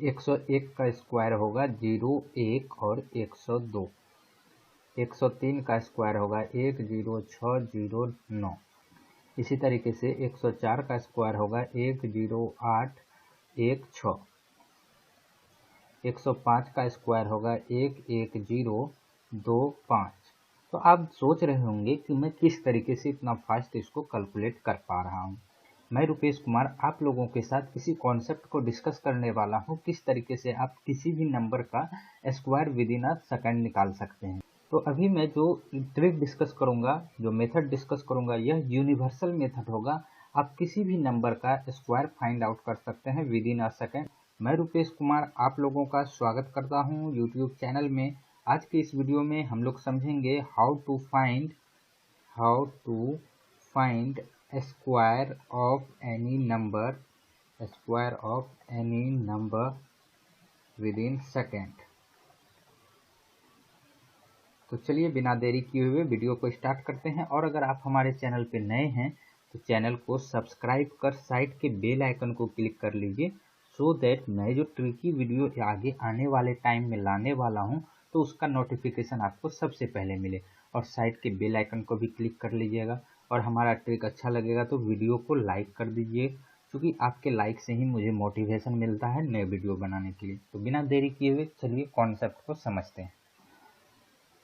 101 का स्क्वायर होगा 0, 1 और 102। 103 का स्क्वायर होगा 1, 0, 6, 0, 9। इसी तरीके से 104 का स्क्वायर होगा 1, 0, 8, 1, 6। 105 का स्क्वायर होगा 1, 1, 0, 2, 5। तो आप सोच रहे होंगे कि मैं किस तरीके से इतना फास्ट इसको कैलकुलेट कर पा रहा हूँ। मैं रुपेश कुमार आप लोगों के साथ इसी कॉन्सेप्ट को डिस्कस करने वाला हूँ, किस तरीके से आप किसी भी नंबर का square with in a second निकाल सकते हैं। तो अभी मैं जो ट्रिक डिस्कस करूंगा, जो मेथड डिस्कस करूंगा, यह यूनिवर्सल मेथड होगा। आप किसी भी नंबर का स्क्वायर फाइंड आउट कर सकते हैं विद इन अ सेकंड। मैं रुपेश कुमार आप लोगों का स्वागत करता हूं यूट्यूब चैनल में। आज के इस वीडियो में हम लोग समझेंगे how to find square of any number within second. तो चलिए बिना देरी किए हुए वीडियो को स्टार्ट करते हैं। और अगर आप हमारे चैनल पे नए हैं तो चैनल को सब्सक्राइब कर साइड के बेल आइकन को क्लिक कर लीजिए, सो दैट मैं जो ट्रिकी वीडियो आगे आने वाले टाइम में लाने वाला हूं तो उसका नोटिफिकेशन आपको सबसे पहले मिले। और साइड के बेल आइकन को भी क्लिक कर लीजिएगा। और हमारा ट्रिक अच्छा लगेगा तो वीडियो को लाइक कर दीजिए, क्योंकि आपके लाइक से ही मुझे मोटिवेशन मिलता है नए वीडियो बनाने के लिए। तो बिना देरी किए हुए चलिए कॉन्सेप्ट को समझते हैं।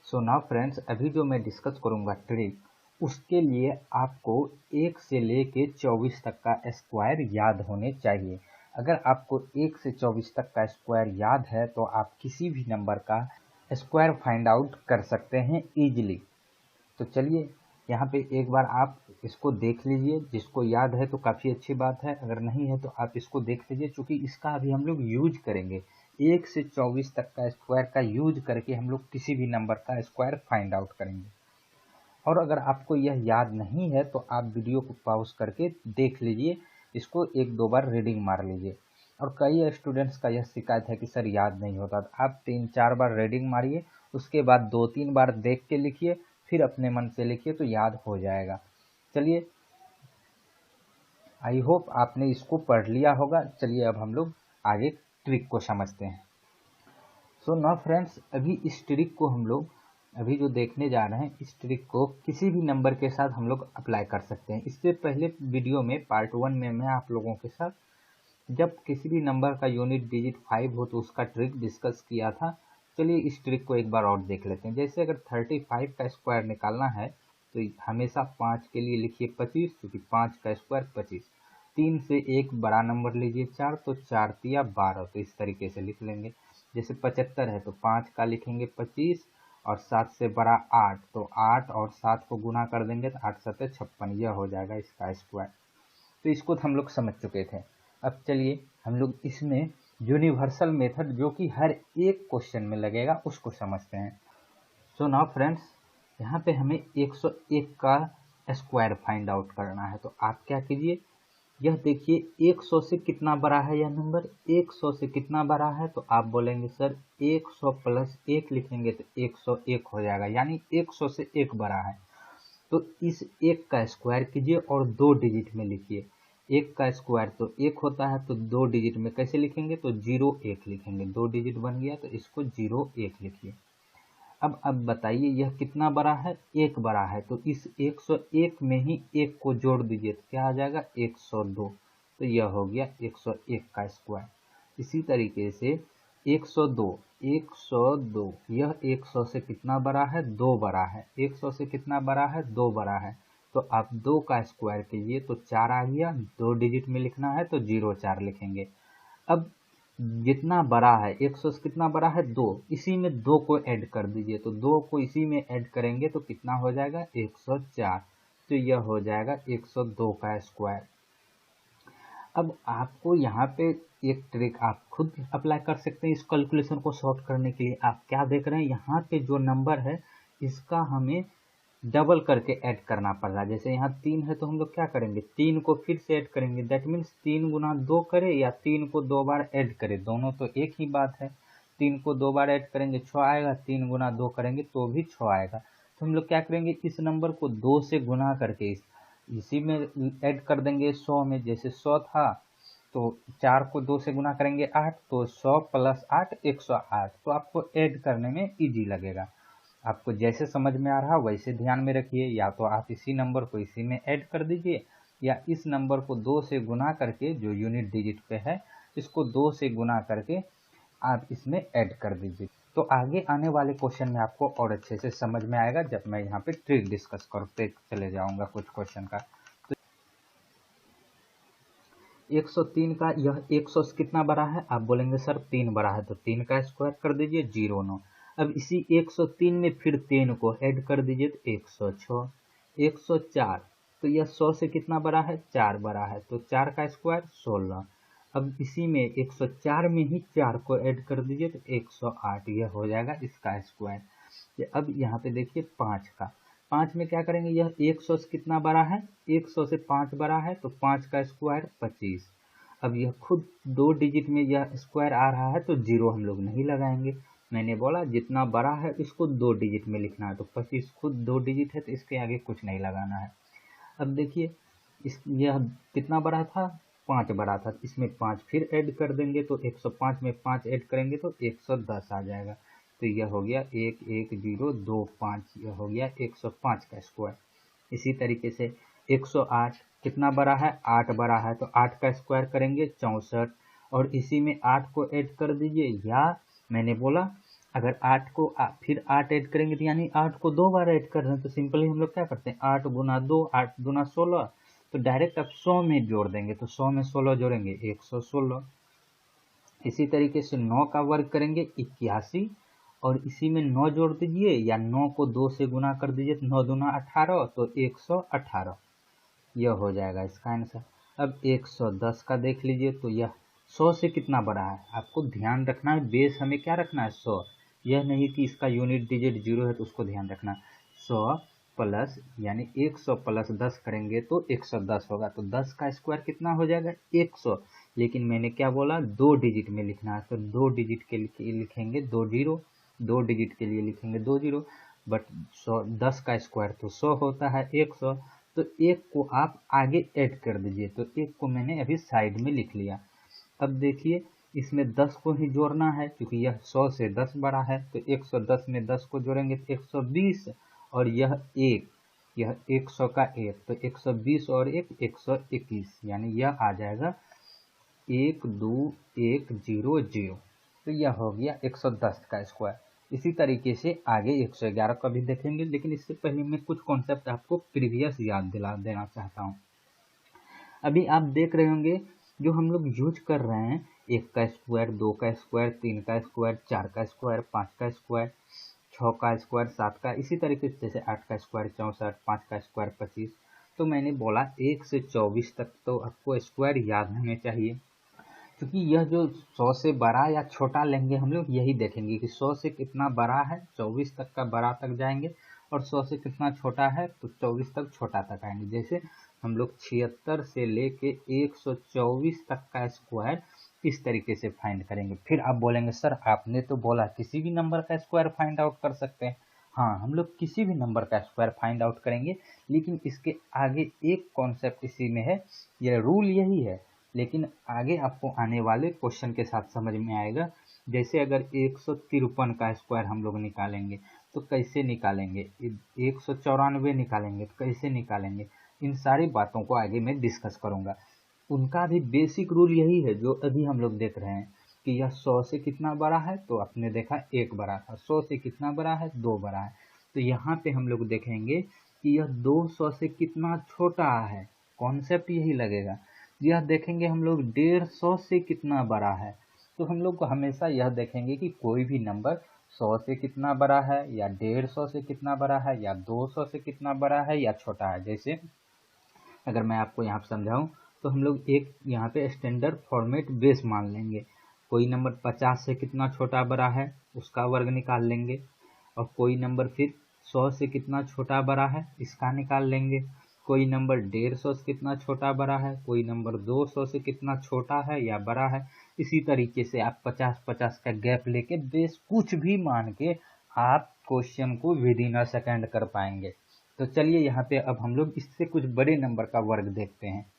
सो नाउ फ्रेंड्स, अभी जो मैं डिस्कस करूंगा ट्रिक, उसके लिए आपको 1 से लेके 24 तक का स्क्वायर याद होने चाहिए। अगर आपको 1 से 24 तक का स्क्वायर याद है तो आप किसी भी नंबर का स्क्वायर फाइंड आउट कर सकते हैं इजीली। तो चलिए यहाँ पे एक बार आप इसको देख लीजिए। जिसको याद है तो काफ़ी अच्छी बात है, अगर नहीं है तो आप इसको देख लीजिए, क्योंकि इसका अभी हम लोग यूज करेंगे। 1 से 24 तक का स्क्वायर का यूज करके हम लोग किसी भी नंबर का स्क्वायर फाइंड आउट करेंगे। और अगर आपको यह याद नहीं है तो आप वीडियो को पॉज करके देख लीजिए, इसको 1-2 बार रीडिंग मार लीजिए। और कई स्टूडेंट्स का यह शिकायत है कि सर याद नहीं होता, तो आप 3-4 बार रीडिंग मारिए, उसके बाद 2-3 बार देख के लिखिए, फिर अपने मन से लिखिए तो याद हो जाएगा। चलिए, आई होप आपने इसको पढ़ लिया होगा। चलिए अब हम लोग आगे ट्रिक को समझते हैं। सो नाउ फ्रेंड्स, अभी इस ट्रिक को हम लोग अभी जो देखने जा रहे हैं, इस ट्रिक को किसी भी नंबर के साथ हम लोग अप्लाई कर सकते हैं। इससे पहले वीडियो में पार्ट 1 में मैं आप लोगों के साथ जब किसी भी नंबर का यूनिट डिजिट 5 हो तो उसका ट्रिक डिस्कस किया था। चलिए इस ट्रिक को एक बार और देख लेते हैं। जैसे अगर 35 का स्क्वायर निकालना है तो हमेशा 5 के लिए लिखिए 25, क्योंकि 5 का स्क्वायर 25। 3 से एक बड़ा नंबर लीजिए 4, तो 4 तिया 12, तो इस तरीके से लिख लेंगे। जैसे 75 है तो 5 का लिखेंगे 25 और 7 से बड़ा 8, तो 8 और 7 को गुना कर देंगे तो 8 7 56, यह हो जाएगा इसका स्क्वायर। तो इसको हम लोग समझ चुके थे। अब चलिए हम लोग इसमें यूनिवर्सल मेथड जो कि हर एक क्वेश्चन में लगेगा उसको समझते हैं। सो नाउ फ्रेंड्स, यहाँ पे हमें 101 का स्क्वायर फाइंड आउट करना है। तो आप क्या कीजिए, यह देखिए 100 से कितना बड़ा है यह नंबर, 100 से कितना बड़ा है, तो आप बोलेंगे सर 100 प्लस 1 लिखेंगे तो 101 हो जाएगा, यानी 100 से 1 बड़ा है। तो इस 1 का स्क्वायर कीजिए और 2 डिजिट में लिखिए। 1 का स्क्वायर तो 1 होता है, तो 2 डिजिट में कैसे लिखेंगे, तो 01 लिखेंगे। 2 डिजिट बन गया तो इसको 01 लिखिए। अब बताइए यह कितना बड़ा है, 1 बड़ा है, तो इस 101 में ही 1 को जोड़ दीजिए तो क्या आ जाएगा 102। तो यह हो गया 101 का स्क्वायर। इसी तरीके से 102 यह 100 से कितना बड़ा है, 2 बड़ा है। 100 से कितना बड़ा है, 2 बड़ा है। तो आप 2 का स्क्वायर कीजिए तो 4 आ गया। 2 डिजिट में लिखना है तो 04 लिखेंगे। अब जितना बड़ा है 100 से कितना बड़ा है, 2, इसी में 2 को ऐड कर दीजिए। तो 2 को इसी में ऐड करेंगे तो कितना हो जाएगा 104। तो यह हो जाएगा 102 का स्क्वायर। अब आपको यहाँ पे एक ट्रिक आप खुद अप्लाई कर सकते हैं इस कैलकुलेशन को सॉल्व करने के लिए। आप क्या देख रहे हैं, यहाँ पे जो नंबर है इसका हमें डबल करके ऐड करना पड़ रहा है। जैसे यहाँ 3 है तो हम लोग क्या करेंगे, 3 को फिर से ऐड करेंगे। दैट मीन्स 3 गुना 2 करें या 3 को 2 बार ऐड करें, दोनों तो एक ही बात है। 3 को 2 बार ऐड करेंगे 6 आएगा, 3 गुना 2 करेंगे तो भी 6 आएगा। तो हम लोग क्या करेंगे, इस नंबर को 2 से गुना करके इसी में ऐड कर देंगे 100 में। जैसे 100 था तो 4 को 2 से गुना करेंगे 8, तो 100 प्लस 8 108। तो आपको ऐड करने में इजी लगेगा। आपको जैसे समझ में आ रहा वैसे ध्यान में रखिए, या तो आप इसी नंबर को इसी में ऐड कर दीजिए, या इस नंबर को 2 से गुना करके जो यूनिट डिजिट पे है इसको 2 से गुना करके आप इसमें ऐड कर दीजिए। तो आगे आने वाले क्वेश्चन में आपको और अच्छे से समझ में आएगा जब मैं यहाँ पे ट्रिक डिस्कस करते चले जाऊंगा कुछ क्वेश्चन का। तो 103 का यह 100 से कितना बड़ा है? आप बोलेंगे सर 3 बड़ा है, तो 3 का स्क्वायर कर दीजिए 09। अब इसी 103 में फिर 3 को ऐड कर दीजिए तो 106। 104, तो यह 100 से कितना बड़ा है? 4 बड़ा है, तो 4 का स्क्वायर 16। अब इसी में 104 में ही 4 को ऐड कर दीजिए तो 108, यह हो जाएगा इसका स्क्वायर। अब यहाँ पे देखिए 5 का, 5 में क्या करेंगे? यह 100 से कितना बड़ा है? 100 से 5 बड़ा है, तो 5 का स्क्वायर 25। अब यह खुद 2 डिजिट में यह स्क्वायर आ रहा है तो 0 हम लोग नहीं लगाएंगे। मैंने बोला जितना बड़ा है इसको 2 डिजिट में लिखना है, तो 25 खुद 2 डिजिट है तो इसके आगे कुछ नहीं लगाना है। अब देखिए यह कितना बड़ा था? 5 बड़ा था, इसमें 5 फिर ऐड कर देंगे तो 105 में 5 ऐड करेंगे तो 110 आ जाएगा। तो यह हो गया 11025, यह हो गया 105 का स्क्वायर। इसी तरीके से 108 कितना बड़ा है? 8 बड़ा है, तो 8 का स्क्वायर करेंगे 64, और इसी में 8 को ऐड कर दीजिए, या मैंने बोला अगर 8 को फिर 8 ऐड करेंगे तो यानी 8 को 2 बार ऐड कर रहे हैं, तो सिंपली हम लोग क्या करते हैं 8 गुना 2, 8 गुना 16, तो डायरेक्ट आप 100 में जोड़ देंगे, तो 100 में 16 जोड़ेंगे 116। इसी तरीके से 9 का वर्ग करेंगे 81, और इसी में 9 जोड़ दीजिए, या 9 को 2 से गुना कर दीजिए तो 9 दूना 18, तो 118, यह हो जाएगा इसका आंसर। अब 110 का देख लीजिए, तो यह 100 से कितना बड़ा है? आपको ध्यान रखना है, बेस हमें क्या रखना है? 100, यह नहीं कि इसका यूनिट डिजिट 0 है तो उसको ध्यान रखना। 100 प्लस यानी 100 प्लस 10 करेंगे तो 110 होगा, तो 10 का स्क्वायर कितना हो जाएगा? 100। लेकिन मैंने क्या बोला? 2 डिजिट में लिखना है, तो 2 डिजिट के लिए लिखेंगे 2 जीरो, 2 डिजिट के लिए लिखेंगे 2 जीरो, बट 10 का स्क्वायर तो 100 होता है 100, तो 1 को आप आगे ऐड कर दीजिए, तो 1 को मैंने अभी साइड में लिख लिया। अब देखिए इसमें 10 को ही जोड़ना है क्योंकि यह 100 से 10 बड़ा है, तो 110 में 10 को जोड़ेंगे तो 120, और यह 1, यह 100 का 1, तो 120 और 1 121, यानी यह आ जाएगा 12100, तो यह हो गया 110 का स्क्वायर। इसी तरीके से आगे 111 का भी देखेंगे, लेकिन इससे पहले मैं कुछ कॉन्सेप्ट आपको प्रीवियस याद दिला देना चाहता हूँ। अभी आप देख रहे होंगे जो हम लोग यूज कर रहे हैं, 1 का स्क्वायर, 2 का स्क्वायर, 3 का स्क्वायर, 4 का स्क्वायर, 5 का स्क्वायर, 6 का स्क्वायर, 7 का, इसी तरीके से जैसे 8 का स्क्वायर 64, 5 का स्क्वायर 25। तो मैंने बोला 1 से 24 तक तो आपको स्क्वायर याद होने चाहिए, क्योंकि यह जो 100 से बड़ा या छोटा लेंगे हम लोग यही देखेंगे कि 100 से कितना बड़ा है, 24 तक का बड़ा तक जाएंगे, और 100 से कितना छोटा है तो 24 तक छोटा तक आएंगे। जैसे हम लोग 76 से लेके 124 तक का स्क्वायर इस तरीके से फाइंड करेंगे। फिर आप बोलेंगे सर आपने तो बोला किसी भी नंबर का स्क्वायर फाइंड आउट कर सकते हैं। हाँ, हम लोग किसी भी नंबर का स्क्वायर फाइंड आउट करेंगे, लेकिन इसके आगे एक कॉन्सेप्ट इसी में है, यह रूल यही है, लेकिन आगे आपको आने वाले क्वेश्चन के साथ समझ में आएगा। जैसे अगर 153 का स्क्वायर हम लोग निकालेंगे तो कैसे निकालेंगे, 194 निकालेंगे तो कैसे निकालेंगे, इन सारी बातों को आगे मैं डिस्कस करूंगा। उनका भी बेसिक रूल यही है जो अभी हम लोग देख रहे हैं कि यह 100 से कितना बड़ा है, तो आपने देखा 1 बड़ा था, 100 से कितना बड़ा है, 2 बड़ा है, तो यहाँ पे हम लोग देखेंगे कि यह 200 से कितना छोटा है, कॉन्सेप्ट यही लगेगा। यह देखेंगे हम लोग 150 से कितना बड़ा है, तो हम लोग को हमेशा यह देखेंगे कि कोई भी नंबर 100 से कितना बड़ा है, या 150 से कितना बड़ा है, या 200 से कितना बड़ा है, या छोटा है। जैसे अगर मैं आपको यहाँ पे समझाऊं तो हम लोग एक यहाँ पे स्टैंडर्ड फॉर्मेट बेस मान लेंगे, कोई नंबर 50 से कितना छोटा बड़ा है उसका वर्ग निकाल लेंगे, और कोई नंबर फिर 100 से कितना छोटा बड़ा है इसका निकाल लेंगे, कोई नंबर 150 से कितना छोटा बड़ा है, कोई नंबर 200 से कितना छोटा है या बड़ा है। इसी तरीके से आप 50-50 का गैप लेके बेस कुछ भी मान के आप क्वेश्चन को विद इन अ सेकेंड कर पाएंगे। तो चलिए यहाँ पे अब हम लोग इससे कुछ बड़े नंबर का वर्ग देखते हैं।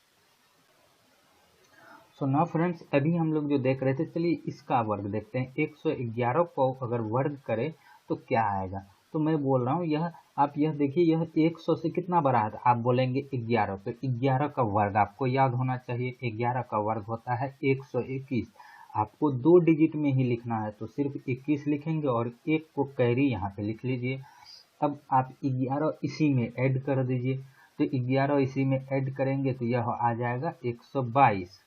सो नाउ फ्रेंड्स, अभी हम लोग जो देख रहे थे, चलिए इसका वर्ग देखते हैं। 111 को अगर वर्ग करें तो क्या आएगा। तो मैं बोल रहा हूँ यह, आप यह देखिए, यह 100 से कितना बड़ा है, आप बोलेंगे 11, तो 11 का वर्ग आपको याद होना चाहिए। 11 का वर्ग होता है 121। आपको 2 डिजिट में ही लिखना है तो सिर्फ 21 लिखेंगे और एक को कैरी यहाँ पे लिख लीजिए। अब आप 11 इसी में ऐड कर दीजिए, तो 11 इसी में ऐड करेंगे तो यह आ जाएगा 122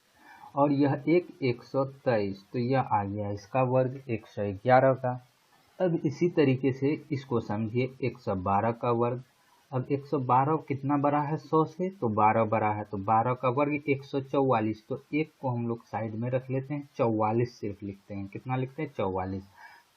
और यह एक 123, तो यह आ गया इसका वर्ग 111 का। अब इसी तरीके से इसको समझिए 112 का वर्ग। अब 112 कितना बड़ा है 100 से, तो 12 बड़ा है, तो 12 का वर्ग 144, तो एक को हम लोग साइड में रख लेते हैं, 44 सिर्फ लिखते हैं। कितना लिखते हैं 44,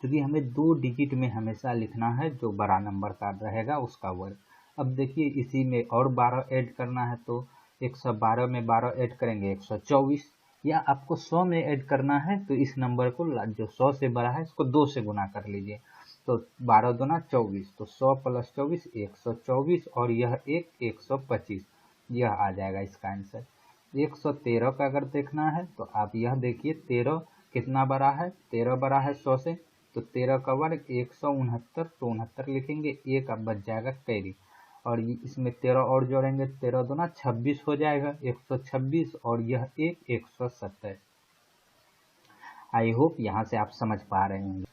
क्योंकि हमें 2 डिजिट में हमेशा लिखना है, जो बड़ा नंबर का रहेगा उसका वर्ग। अब देखिए इसी में और 12 ऐड करना है, तो 112 में 12 ऐड करेंगे 124, या आपको 100 में ऐड करना है तो इस नंबर को जो 100 से बड़ा है इसको 2 से गुना कर लीजिए, तो 12 दूना 24, तो 100 प्लस 24 124 और यह एक 125, यह आ जाएगा इसका आंसर। 113 का अगर देखना है तो आप यह देखिए 13 कितना बड़ा है, 13 बड़ा है 100 से, तो 13 का वर्ग 169, तो 69 लिखेंगे, एक अब बच जाएगा कैरी और इसमें 13 और जोड़ेंगे, 13 दूना 26 हो जाएगा, 126 और यह एक 170। आई होप यहाँ से आप समझ पा रहे होंगे।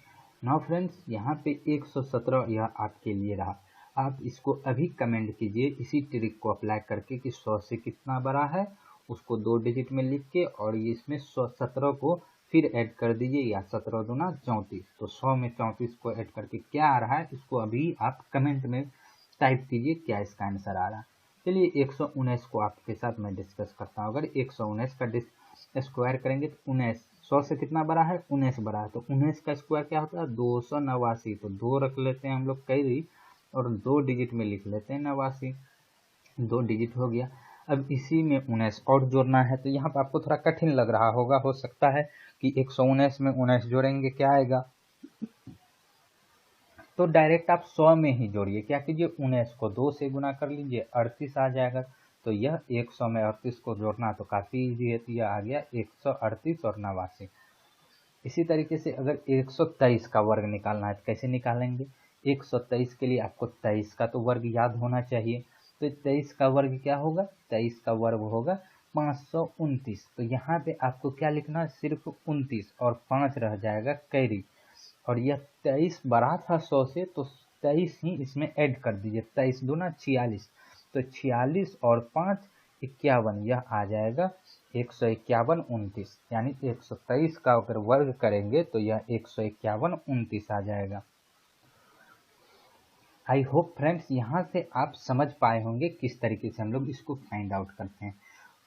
नाउ फ्रेंड्स, यहाँ पे 117 यह आपके लिए रहा। आप इसको अभी कमेंट कीजिए इसी ट्रिक को अप्लाई करके कि 100 से कितना बड़ा है, उसको 2 डिजिट में लिख के और ये इसमें 17 को फिर ऐड कर दीजिए, या 17 दूना 34, तो 100 में 34 को ऐड करके क्या आ रहा है इसको अभी आप कमेंट में टाइप कीजिए क्या इसका आंसर आ रहा है। चलिए 119 को आपके साथ मैं डिस्कस करता हूँ। अगर 119 का स्क्वायर करेंगे तो 19, 100 से कितना बड़ा है 19 बड़ा है, तो 19 का स्क्वायर क्या होता है 289, तो 2 रख लेते हैं हम लोग कैरी और 2 डिजिट में लिख लेते हैं 89, 2 डिजिट हो गया। अब इसी में 19 और जोड़ना है, तो यहाँ पर आपको थोड़ा कठिन लग रहा होगा, हो सकता है कि 119 में 19 जोड़ेंगे क्या आएगा, तो डायरेक्ट आप 100 में ही जोड़िए। क्या कीजिए 19 को 2 से गुना कर लीजिए, 38 आ जाएगा, तो यह 100 में 38 को जोड़ना तो काफ़ी इजी है, तो यह आ गया 138 और 89। इसी तरीके से अगर 123 का वर्ग निकालना है तो कैसे निकालेंगे। 123 के लिए आपको 23 का तो वर्ग याद होना चाहिए, तो 23 का वर्ग क्या होगा, 23 का वर्ग होगा 529, तो यहाँ पे आपको क्या लिखना, सिर्फ 29 और 5 रह जाएगा कैरी, और यह 23 बड़ा था 100 से, तो 23 ही इसमें ऐड कर दीजिए, 23 दूना 46, तो 46 और 5 51, यह आ जाएगा 151 29, यानी 123 का अगर वर्ग करेंगे तो यह 151 29 आ जाएगा। आई होप फ्रेंड्स यहाँ से आप समझ पाए होंगे किस तरीके से हम लोग इसको फाइंड आउट करते हैं।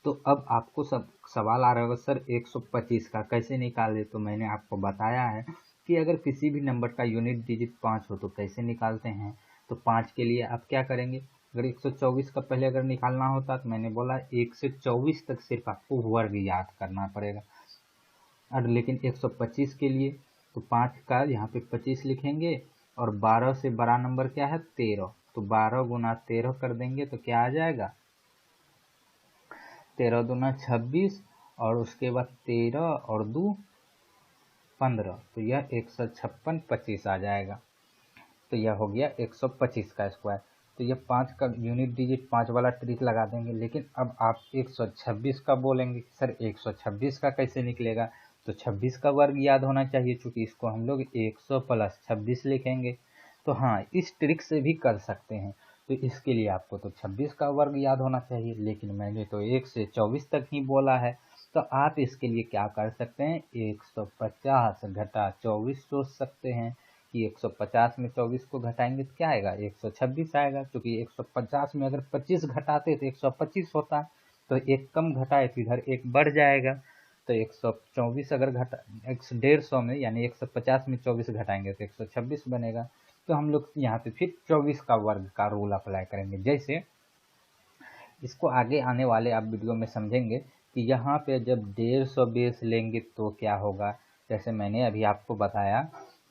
तो अब आपको सब सवाल आ रहा होगा सर 125 का कैसे निकाले, तो मैंने आपको बताया है कि अगर किसी भी नंबर का यूनिट डिजिट 5 हो तो कैसे निकालते हैं। तो 5 के लिए आप क्या करेंगे, अगर 124 का पहले अगर निकालना होता तो मैंने बोला 1 से 24 तक सिर्फ आपको वर्ग याद करना पड़ेगा, और लेकिन 125 के लिए तो 5 का यहाँ पे 25 लिखेंगे और 12 से बड़ा नंबर क्या है 13, तो 12 गुना 13 कर देंगे तो क्या आ जाएगा 13 दूना 26 और उसके बाद 13 और 2 15, तो यह 156 25 आ जाएगा, तो यह हो गया 125 का स्क्वायर। तो यह 5 का यूनिट डिजिट 5 वाला ट्रिक लगा देंगे, लेकिन अब आप 126 का बोलेंगे सर 126 का कैसे निकलेगा, तो 26 का वर्ग याद होना चाहिए, चूंकि इसको हम लोग 100 प्लस 26 लिखेंगे। तो हाँ, इस ट्रिक से भी कर सकते हैं, तो इसके लिए आपको तो 26 का वर्ग याद होना चाहिए, लेकिन मैंने तो 1 से 24 तक ही बोला है, तो आप इसके लिए क्या कर सकते हैं 150 घटा 24 सोच सकते हैं कि 150 में 24 को घटाएंगे तो क्या आएगा 126 आएगा, क्योंकि 150 में अगर 25 घटाते तो 125 होता, तो एक कम घटाए तो इधर एक बढ़ जाएगा, तो 124 अगर घटा 150 में यानी 150 में 24 घटाएंगे तो 126 बनेगा। तो हम लोग यहाँ पे फिर 24 का वर्ग का रूल अप्लाई करेंगे, जैसे इसको आगे आने वाले आप वीडियो में समझेंगे कि यहाँ पे जब 150 बेस लेंगे तो क्या होगा। जैसे मैंने अभी आपको बताया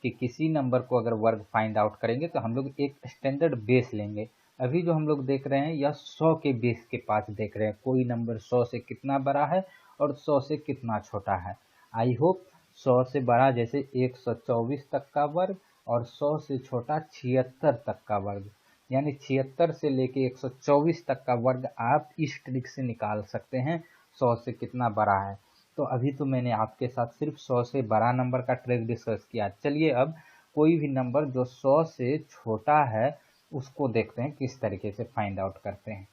कि किसी नंबर को अगर वर्ग फाइंड आउट करेंगे तो हम लोग एक स्टैंडर्ड बेस लेंगे। अभी जो हम लोग देख रहे हैं यह 100 के बेस के पास देख रहे हैं, कोई नंबर 100 से कितना बड़ा है और 100 से कितना छोटा है। आई होप 100 से बड़ा जैसे 124 तक का वर्ग और 100 से छोटा 76 तक का वर्ग, यानी 76 से लेके 124 तक का वर्ग आप इस ट्रिक से निकाल सकते हैं 100 से कितना बड़ा है। तो अभी तो मैंने आपके साथ सिर्फ 100 से बड़ा नंबर का ट्रिक डिस्कस किया। चलिए अब कोई भी नंबर जो 100 से छोटा है उसको देखते हैं किस तरीके से फाइंड आउट करते हैं।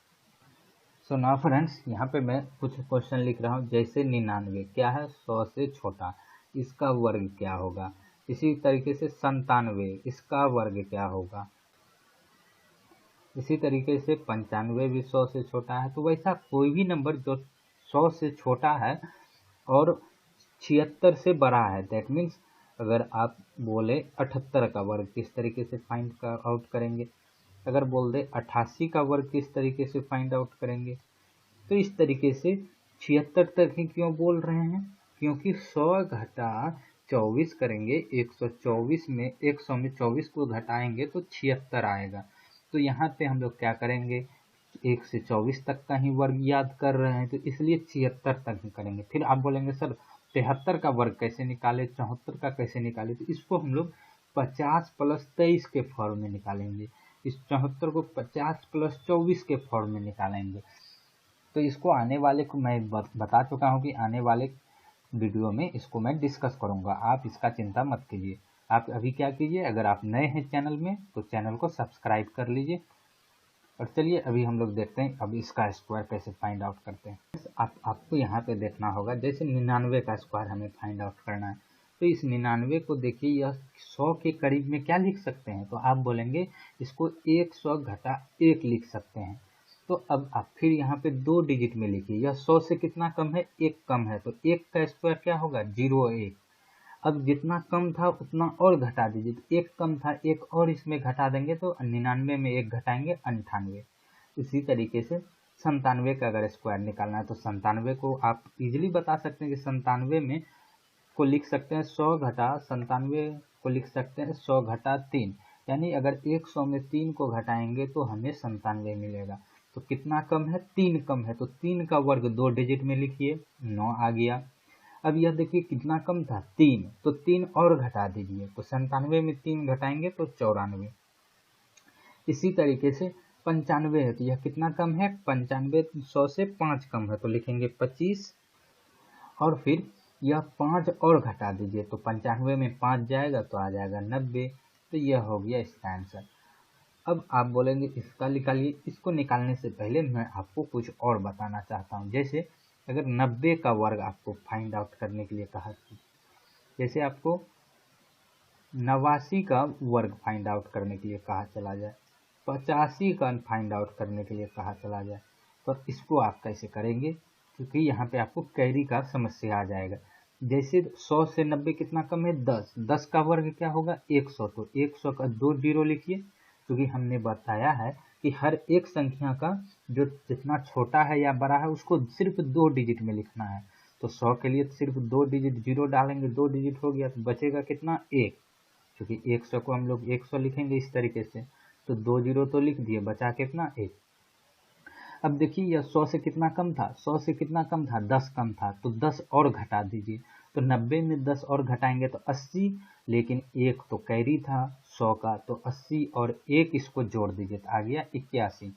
सो नाउ फ्रेंड्स, यहाँ पे मैं कुछ क्वेश्चन लिख रहा हूँ, जैसे 99 क्या है 100 से छोटा, इसका वर्ग क्या होगा। इसी तरीके से 97 इसका वर्ग क्या होगा। इसी तरीके से 95 भी 100 से छोटा है। तो वैसा कोई भी नंबर जो 100 से छोटा है और 76 से बड़ा है, दैट मीन्स अगर आप बोले 78 का वर्ग किस तरीके से फाइंड आउट करेंगे, अगर बोल दे 88 का वर्ग किस तरीके से फाइंड आउट करेंगे। तो इस तरीके से 76 तक ही क्यों बोल रहे हैं, क्योंकि 100 घटा 24 करेंगे, 124 में 100 में 24 को घटाएंगे तो 76 आएगा। तो यहाँ पे हम लोग क्या करेंगे, 1 से 24 तक का ही वर्ग याद कर रहे हैं तो इसलिए 76 तक ही करेंगे। फिर आप बोलेंगे सर 73 का वर्ग कैसे निकाले, 74 का कैसे निकाले, तो इसको हम लोग 50 + 23 के फॉर्म में निकालेंगे। इस 74 को 50 + 24 के फॉर्म में निकालेंगे। तो इसको आने वाले को मैं बता चुका हूँ कि आने वाले वीडियो में इसको मैं डिस्कस करूँगा, आप इसका चिंता मत कीजिए। आप अभी क्या कीजिए, अगर आप नए हैं चैनल में तो चैनल को सब्सक्राइब कर लीजिए। और चलिए अभी हम लोग देखते हैं अब इसका स्क्वायर कैसे फाइंड आउट करते हैं। आपको यहाँ पे देखना होगा, जैसे 99 का स्क्वायर हमें फाइंड आउट करना है। तो इस 99 को देखिए, यह 100 के करीब में क्या लिख सकते हैं, तो आप बोलेंगे इसको 100 घटा 1 लिख सकते हैं। तो अब आप फिर यहाँ पे 2 डिजिट में लिखिए, यह 100 से कितना कम है, 1 कम है, तो 1 का स्क्वायर क्या होगा 01। अब जितना कम था उतना और घटा दीजिए, तो 1 कम था 1 और इसमें घटा देंगे तो 99 में 1 घटाएंगे 98। इसी तरीके से 97 का अगर स्क्वायर निकालना है तो 97 को आप इजीली बता सकते हैं कि 97 में को लिख सकते हैं 100 घटा 97 को लिख सकते हैं 100 घटा 3, यानी अगर 100 में 3 को घटाएंगे तो हमें 97 मिलेगा। तो कितना कम है, 3 कम है, तो 3 का वर्ग 2 डिजिट में लिखिए, 9 आ गया। अब यह देखिए कितना कम था 3, तो 3 और घटा दीजिए, तो 97 में 3 घटाएंगे तो 94। इसी तरीके से 95 है, तो यह कितना कम है, 95 100 से 5 कम है, तो लिखेंगे 25 और फिर यह 5 और घटा दीजिए, तो 95 में 5 जाएगा तो आ जाएगा 90। तो यह हो गया इसका आंसर। अब आप बोलेंगे इसका निकालिए, इसको निकालने से पहले मैं आपको कुछ और बताना चाहता हूँ। जैसे अगर 90 का वर्ग आपको फाइंड आउट करने के लिए कहा, जैसे आपको 89 का वर्ग फाइंड आउट करने के लिए कहा चला जाए, 85 का फाइंड आउट करने के लिए कहा चला जाए, तो इसको आप कैसे करेंगे, क्योंकि यहाँ पे आपको कैरी का समस्या आ जाएगा। जैसे 100 से 90 कितना कम है 10, 10 का वर्ग क्या होगा 100, तो 100 का 2 जीरो लिखिए, क्योंकि हमने बताया है कि हर एक संख्या का जो जितना छोटा है या बड़ा है उसको सिर्फ 2 डिजिट में लिखना है। तो 100 के लिए सिर्फ 2 डिजिट जीरो डालेंगे, 2 डिजिट हो गया, तो बचेगा कितना 1, क्योंकि 100 को हम लोग 100 लिखेंगे इस तरीके से, तो 2 जीरो तो लिख दिए, बचा कितना 1। अब देखिए यह 100 से कितना कम था, 100 से कितना कम था 10 कम था, तो 10 और घटा दीजिए, तो 90 में 10 और घटाएंगे तो 80, लेकिन 1 तो कैरी था 100 का, तो 80 और 1 इसको जोड़ दीजिए तो आ गया 81।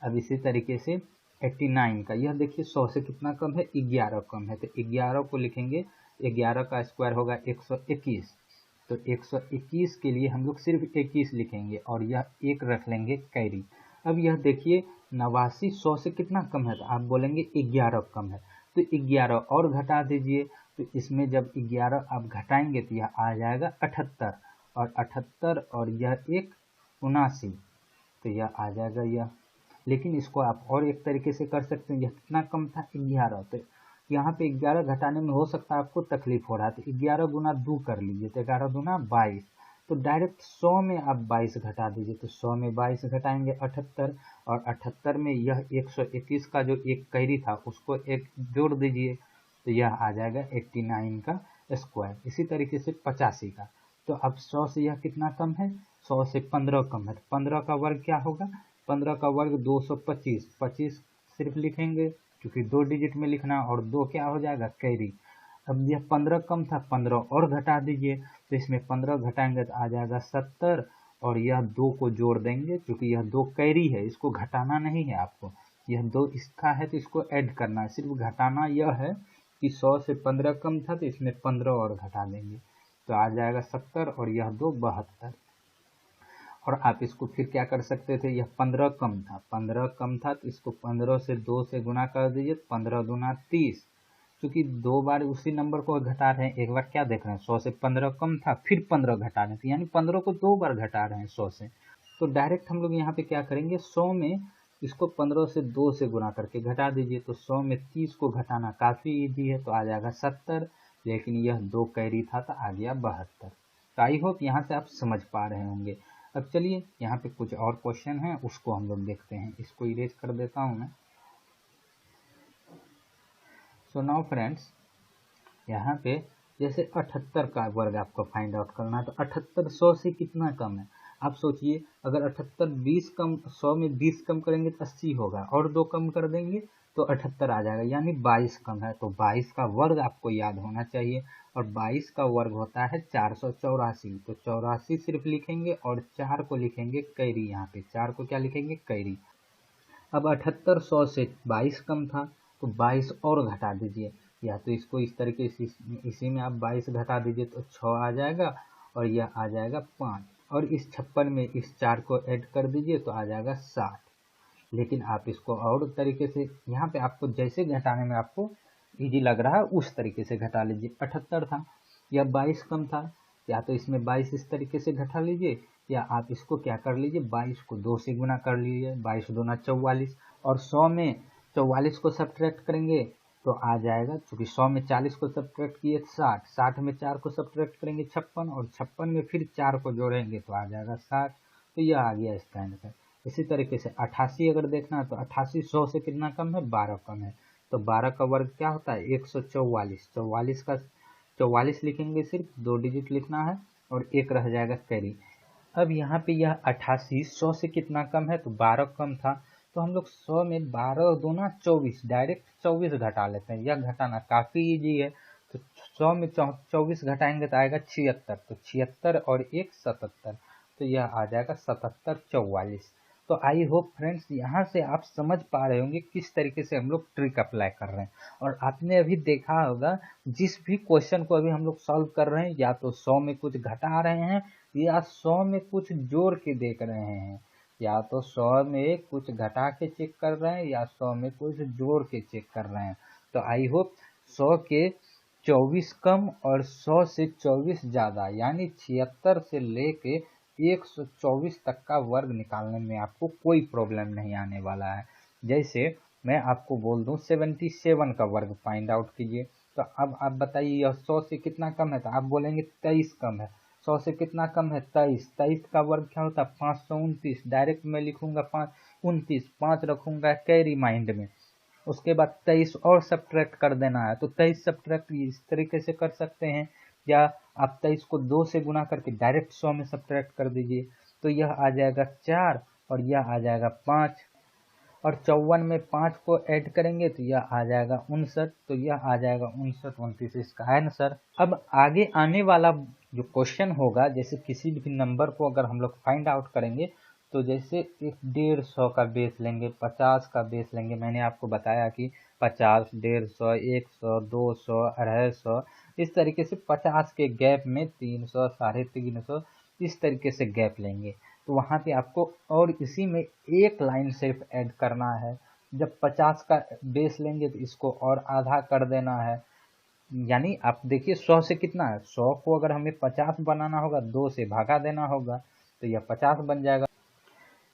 अब इसी तरीके से 89 का, यह देखिए 100 से कितना कम है 11 कम है, तो 11 को लिखेंगे, 11 का स्क्वायर होगा 121, तो 121 के लिए हम लोग सिर्फ 21 लिखेंगे और यह 1 रख लेंगे कैरी। अब यह देखिए 89 100 से कितना कम है, तो आप बोलेंगे 11 कम है, तो 11 और घटा दीजिए, तो इसमें जब 11 आप घटाएंगे तो यह आ जाएगा 78, और 78 और यह 1 79, तो यह आ जाएगा यह। लेकिन इसको आप और एक तरीके से कर सकते हैं, यह कितना कम था 11, तो यहाँ पे 11 घटाने में हो सकता है आपको तकलीफ हो रहा है, तो 11 गुना 2 कर लीजिए, तो 11 दूना 22, तो डायरेक्ट 100 में आप 22 घटा दीजिए, तो 100 में 22 घटाएंगे 78, और 78 में यह 121 का जो एक कैरी था उसको एक जोड़ दीजिए, तो यह आ जाएगा 89 का स्क्वायर। इसी तरीके से 85 का, तो अब 100 से यह कितना कम है, 100 से 15 कम है, तो 15 का वर्ग क्या होगा, 15 का वर्ग 225, 25 सिर्फ लिखेंगे, क्योंकि 2 डिजिट में लिखना और 2 क्या हो जाएगा कैरी। अब यह 15 कम था, 15 और घटा दीजिए, तो इसमें 15 घटाएंगे तो आ जाएगा 70, और यह 2 को जोड़ देंगे क्योंकि यह 2 कैरी है, इसको घटाना नहीं है आपको, यह 2 इसका है तो इसको ऐड करना है, सिर्फ घटाना यह है कि 100 से 15 कम था तो इसमें 15 और घटा देंगे, तो आ जाएगा 70 और यह 2 72। और आप इसको फिर क्या कर सकते थे, यह 15 कम था, 15 कम था तो इसको 15 से 2 से गुना कर दीजिए, 15 दूना 30, क्योंकि 2 बार उसी नंबर को घटा रहे हैं, एक बार क्या देख रहे हैं 100 से 15 कम था फिर 15 घटा रहे थे, यानी 15 को 2 बार घटा रहे हैं 100 से। तो डायरेक्ट हम लोग यहाँ पे क्या करेंगे, 100 में इसको 15 से 2 से गुना करके घटा दीजिए, तो 100 में 30 को घटाना काफ़ी ईजी है, तो आ जाएगा 70, लेकिन यह 2 कैरी था तो आ गया 72। तो आई होप यहाँ से आप समझ पा रहे होंगे। अब चलिए यहाँ पे कुछ और क्वेश्चन हैं, उसको हम लोग देखते हैं, इसको इरेज कर देता हूँ मैं। सो नाउ फ्रेंड्स, यहाँ पे जैसे 78 का वर्ग आपको फाइंड आउट करना है, तो 78 100 से कितना कम है। आप सोचिए, अगर 78 20 कम 100 में 20 कम करेंगे तो 80 होगा, और 2 कम कर देंगे तो 78 आ जाएगा, यानी 22 कम है। तो 22 का वर्ग आपको याद होना चाहिए, और 22 का वर्ग होता है 484। तो 84 सिर्फ लिखेंगे और 4 को लिखेंगे कैरी, यहाँ पे 4 को क्या लिखेंगे कैरी। अब 78 100 से 22 कम था तो 22 और घटा दीजिए, या तो इसको इस तरीके से इसी में आप 22 घटा दीजिए तो 6 आ जाएगा, और यह आ जाएगा 5, और इस 56 में इस 4 को ऐड कर दीजिए तो आ जाएगा 60। लेकिन आप इसको और तरीके से, यहाँ पे आपको जैसे घटाने में आपको इजी लग रहा है उस तरीके से घटा लीजिए। 78 था, या 22 कम था, या तो इसमें 22 इस तरीके से घटा लीजिए, या आप इसको क्या कर लीजिए 22 को 2 से गुना कर लीजिए, 22 दूना 44, और 100 में 44 को सब्ट्रैक्ट करेंगे तो आ जाएगा, क्योंकि 100 में 40 को सब्ट्रैक्ट किए 60, 60 में 4 को सब्ट्रैक्ट करेंगे 56, और 56 में फिर 4 को जोड़ेंगे तो आ जाएगा 60। तो यह आ गया इसका आंसर। इसी तरीके से 88 अगर देखना है तो 88 100 से कितना कम है, 12 कम है, तो 12 का वर्ग क्या होता है 144। 44 का 44 लिखेंगे, सिर्फ 2 डिजिट लिखना है और 1 रह जाएगा कैरी। अब यहाँ पे यह 88 100 से कितना कम है, तो 12 कम था, तो हम लोग 100 में 12 दूना 24, डायरेक्ट 24 घटा लेते हैं, यह घटाना काफ़ी इजी है। तो 100 में 24 घटाएंगे तो आएगा 76, तो 76 और 1 77, तो यह आ जाएगा 77 44। तो आई होप फ्रेंड्स यहाँ से आप समझ पा रहे होंगे किस तरीके से हम लोग ट्रिक अप्लाई कर रहे हैं। और आपने अभी देखा होगा जिस भी क्वेश्चन को अभी हम लोग सॉल्व कर रहे हैं, या तो 100 में कुछ घटा रहे हैं, या 100 में कुछ जोड़ के देख रहे हैं, या तो 100 में कुछ घटा के चेक कर रहे हैं, या 100 में कुछ जोड़ के चेक कर रहे हैं। तो आई होप 100 के 24 कम और 100 से 24 ज़्यादा, यानी 76 से लेके 124 तक का वर्ग निकालने में आपको कोई प्रॉब्लम नहीं आने वाला है। जैसे मैं आपको बोल दूं 77 का वर्ग फाइंड आउट कीजिए, तो अब आप बताइए यह 100 से कितना कम है, तो आप बोलेंगे 23 कम है। 100 से कितना कम है 23, 23 का वर्ग क्या होता है 529, डायरेक्ट मैं लिखूंगा 529, 5 रखूंगा कैरी माइंड में, उसके बाद 23 और सब्ट्रैक्ट कर देना है, तो 23 सब्ट्रैक्ट इस तरीके से कर सकते हैं, या आप 23 को 2 से गुना करके डायरेक्ट 100 में सब्ट्रैक्ट कर दीजिए, तो यह आ जाएगा 4 और यह आ जाएगा 5, और 54 में 5 को ऐड करेंगे तो यह आ जाएगा 59, तो यह आ जाएगा 59 29 इसका आंसर। अब आगे आने वाला जो क्वेश्चन होगा, जैसे किसी भी नंबर को अगर हम लोग फाइंड आउट करेंगे, तो जैसे 150 का बेस लेंगे, 50 का बेस लेंगे, मैंने आपको बताया कि 50 150 100 200 250, इस तरीके से 50 के गैप में 300 350 इस तरीके से गैप लेंगे, तो वहाँ पे आपको और इसी में एक लाइन सिर्फ ऐड करना है। जब 50 का बेस लेंगे तो इसको और आधा कर देना है, यानी आप देखिए 100 से कितना है, 100 को अगर हमें 50 बनाना होगा 2 से भागा देना होगा तो यह 50 बन जाएगा।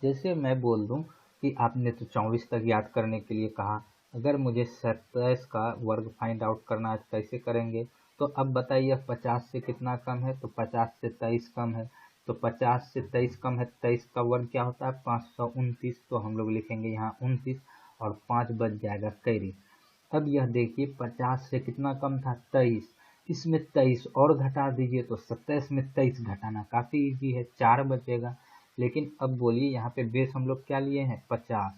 जैसे मैं बोल दूं कि आपने तो 24 तक याद करने के लिए कहा, अगर मुझे 27 का वर्ग फाइंड आउट करना है तो कैसे करेंगे, तो अब बताइए 50 से कितना कम है, तो 50 से 23 कम है, तो 50 से 23 कम है, 23 का वर्ग क्या होता है 529, तो हम लोग लिखेंगे यहाँ 29 और 5 बच जाएगा कैरी। अब यह देखिए 50 से कितना कम था 23, इसमें 23 और घटा दीजिए तो 27 में 23 घटाना काफ़ी इजी है, 4 बचेगा। लेकिन अब बोलिए यहाँ पे बेस हम लोग क्या लिए हैं 50,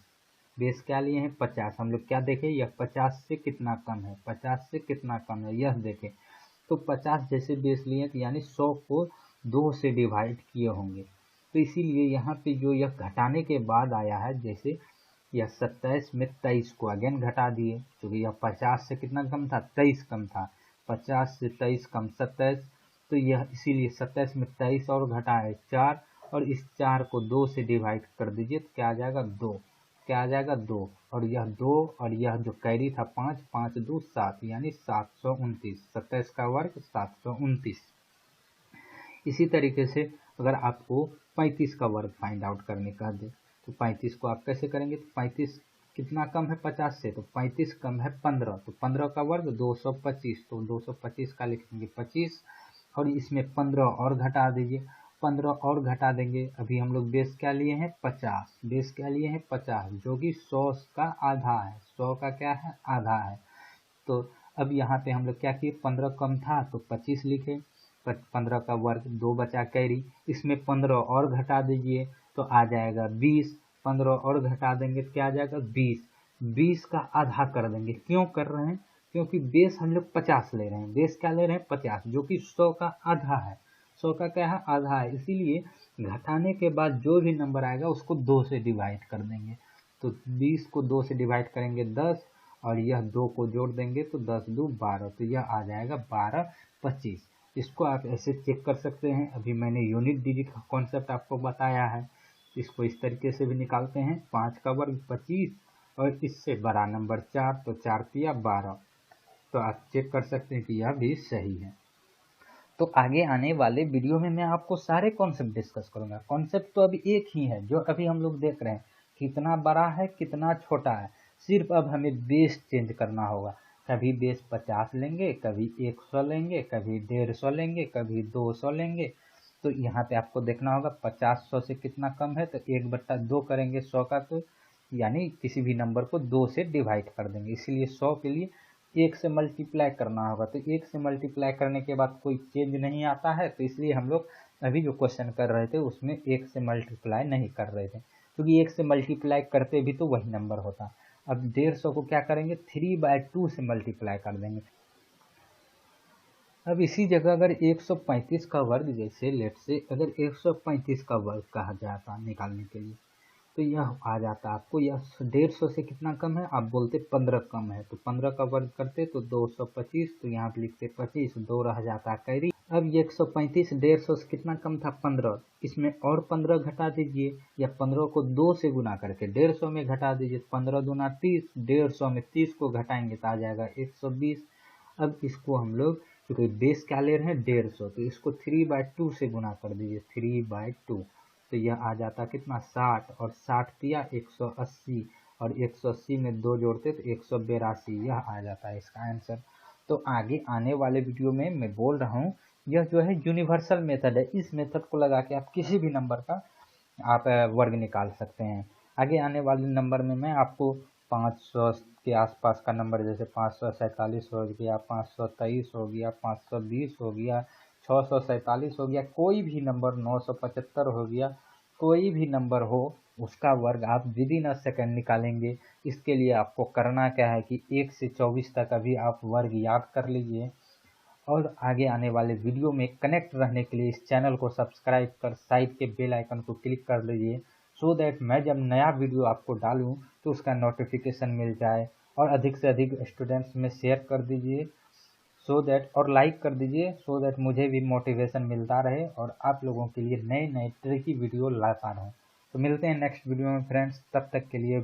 बेस क्या लिए हैं 50। हम लोग क्या देखें यह 50 से कितना कम है, 50 से कितना कम है यह देखें। तो 50 जैसे बेस लिए तो यानी 100 को 2 से डिवाइड किए होंगे। तो इसीलिए यहाँ पे जो यह घटाने के बाद आया है, जैसे यह 27 में 23 को अगेन घटा दिए, क्योंकि यह 50 से कितना कम था 23 कम था, 50 से 23 कम 27, तो यह इसीलिए 27 में 23 और घटा है 4, और इस 4 को 2 से डिवाइड कर दीजिए तो क्या आ जाएगा 2, क्या आ जाएगा 2, और यह 2 और यह जो कैरी था 5, 5 2 7 यानी 729, 27 का वर्ग 729। इसी तरीके से अगर आपको 35 का वर्ग फाइंड आउट करने का दे तो 35 को आप कैसे करेंगे, तो 35 कितना कम है 50 से, तो 35 कम है 15, तो 15 का वर्ग 225, तो 225 का लिखेंगे 25, और इसमें 15 और घटा दीजिए, 15 और घटा देंगे। अभी हम लोग बेस क्या लिए हैं 50, बेस क्या लिए हैं 50, जो कि 100 का आधा है, 100 का क्या है आधा है। तो अब यहाँ पे हम लोग क्या किए, 15 कम था तो 25 लिखे, 15 का वर्ग 2 बचा कैरी, इसमें 15 और घटा दीजिए तो आ जाएगा 20, 15 और घटा देंगे तो क्या आ जाएगा 20, 20 का आधा कर देंगे। क्यों कर रहे हैं, क्योंकि बेस हम लोग 50 ले रहे हैं, बेस क्या ले रहे हैं 50, जो कि 100 का आधा है, 100 का क्या है आधा है, इसीलिए घटाने के बाद जो भी नंबर आएगा उसको 2 से डिवाइड कर देंगे। तो 20 को 2 से डिवाइड करेंगे 10, और यह 2 को जोड़ देंगे तो 10 2 12, तो यह आ जाएगा 12 25। इसको आप ऐसे चेक कर सकते हैं, अभी मैंने यूनिट डिजिट का कॉन्सेप्ट आपको बताया है, इसको इस तरीके से भी निकालते हैं, 5 का वर्ग 25 और इससे बड़ा नंबर 4, तो 4 तिया 12, तो आप चेक कर सकते हैं कि यह भी सही है। तो आगे आने वाले वीडियो में मैं आपको सारे कॉन्सेप्ट डिस्कस करूंगा। कॉन्सेप्ट तो अभी एक ही है जो अभी हम लोग देख रहे हैं, कितना बड़ा है कितना छोटा है, सिर्फ अब हमें बेस चेंज करना होगा। कभी बेस 50 लेंगे, कभी 100 लेंगे, कभी 150 लेंगे, कभी 200 लेंगे। तो यहाँ पे आपको देखना होगा 50 100 से कितना कम है, तो 1/2 करेंगे 100 का, तो यानी किसी भी नंबर को 2 से डिवाइड कर देंगे, इसीलिए 100 के लिए 1 से मल्टीप्लाई करना होगा। तो 1 से मल्टीप्लाई करने के बाद कोई चेंज नहीं आता है, तो इसलिए हम लोग अभी जो क्वेश्चन कर रहे थे उसमें 1 से मल्टीप्लाई नहीं कर रहे थे, क्योंकि 1 से मल्टीप्लाई करते भी तो वही नंबर होता। अब 150 को क्या करेंगे 3/2 से मल्टीप्लाई कर देंगे। अब इसी जगह अगर 135 का वर्ग, जैसे लेट से अगर 135 का वर्ग कहा जाता निकालने के लिए, तो यह आ जाता आपको, यह 150 से कितना कम है, आप बोलते 15 कम है, तो 15 का वर्ग करते तो 225, तो यहाँ पे लिखते 25, 2 रह जाता कैरी। अब ये 135 150 से कितना कम था 15, इसमें और 15 घटा दीजिए, या 15 को 2 से गुना करके 150 में घटा दीजिए, 15 दूना 30, 150 में 30 को घटाएंगे तो आ जाएगा 120। अब इसको हम लोग क्योंकि बेस क्या ले रहे हैं 150, तो इसको 3/2 से गुना कर दीजिए, 3/2, तो यह आ जाता कितना 60, और 60 दिया 180, और 180 में 2 जोड़ते तो 182, यह आ जाता है इसका आंसर। तो आगे आने वाले वीडियो में मैं बोल रहा हूँ, यह जो है यूनिवर्सल मेथड है, इस मेथड को लगा के आप किसी भी नंबर का आप वर्ग निकाल सकते हैं। आगे आने वाले नंबर में मैं आपको 500 के आसपास का नंबर, जैसे 547 हो गया, 523 हो गया, 520 हो गया, 647 हो गया, कोई भी नंबर 975 हो गया, कोई भी नंबर हो उसका वर्ग आप विदिन अ सेकंड निकालेंगे। इसके लिए आपको करना क्या है कि 1 से 24 तक अभी आप वर्ग याद कर लीजिए, और आगे आने वाले वीडियो में कनेक्ट रहने के लिए इस चैनल को सब्सक्राइब कर साइड के बेल आइकन को क्लिक कर लीजिए, सो दैट मैं जब नया वीडियो आपको डालूं तो उसका नोटिफिकेशन मिल जाए, और अधिक से अधिक स्टूडेंट्स में शेयर कर दीजिए सो दैट, और लाइक कर दीजिए सो दैट मुझे भी मोटिवेशन मिलता रहे और आप लोगों के लिए नए नए ट्रिकी वीडियो लाता रहूं। तो मिलते हैं नेक्स्ट वीडियो में फ्रेंड्स, तब तक के लिए